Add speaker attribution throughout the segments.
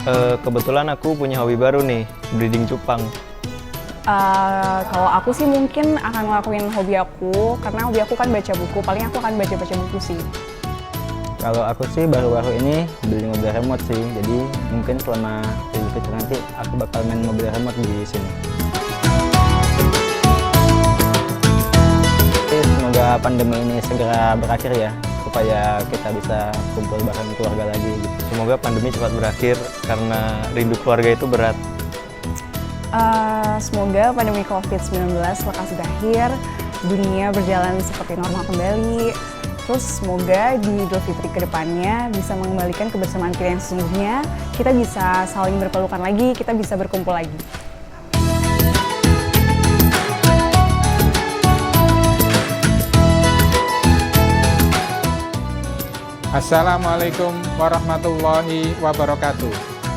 Speaker 1: Kebetulan aku punya hobi baru nih, breeding cupang.
Speaker 2: Kalau aku sih mungkin akan ngelakuin hobi aku, karena hobi aku kan baca buku, paling aku akan baca-baca buku sih.
Speaker 3: Kalau aku sih baru-baru ini beli mobil remote sih, jadi mungkin selama Idul Fitri nanti aku bakal main mobil remote di sini. Semoga pandemi ini segera berakhir ya, supaya kita bisa kumpul bareng keluarga lagi gitu.
Speaker 1: Semoga pandemi cepat berakhir karena rindu keluarga itu berat.
Speaker 2: Semoga pandemi COVID-19 lekas berakhir, dunia berjalan seperti normal kembali. Terus semoga di Idul Fitri kedepannya bisa mengembalikan kebersamaan kita yang sesungguhnya, kita bisa saling berpelukan lagi, kita bisa berkumpul lagi.
Speaker 4: Assalamualaikum warahmatullahi wabarakatuh.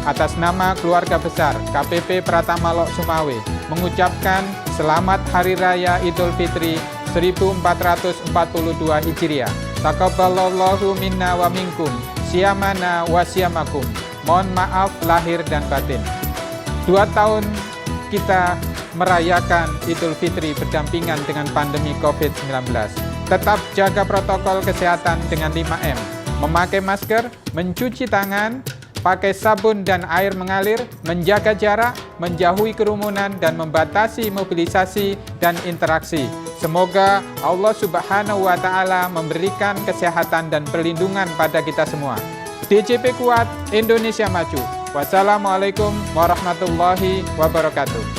Speaker 4: Atas nama keluarga besar KPP Pratama Lok Sumawe mengucapkan Selamat Hari Raya Idul Fitri 1442 Hijriah. Taqabbalallahu minna wa minkum, siyamana wa siyamakum. Mohon maaf lahir dan batin. 2 tahun kita merayakan Idul Fitri berdampingan dengan pandemi COVID-19. Tetap jaga protokol kesehatan dengan 5M. Memakai masker, mencuci tangan, pakai sabun dan air mengalir, menjaga jarak, menjauhi kerumunan, dan membatasi mobilisasi dan interaksi. Semoga Allah Subhanahu wa Ta'ala memberikan kesehatan dan perlindungan pada kita semua. DJP Kuat, Indonesia Maju. Wassalamualaikum warahmatullahi wabarakatuh.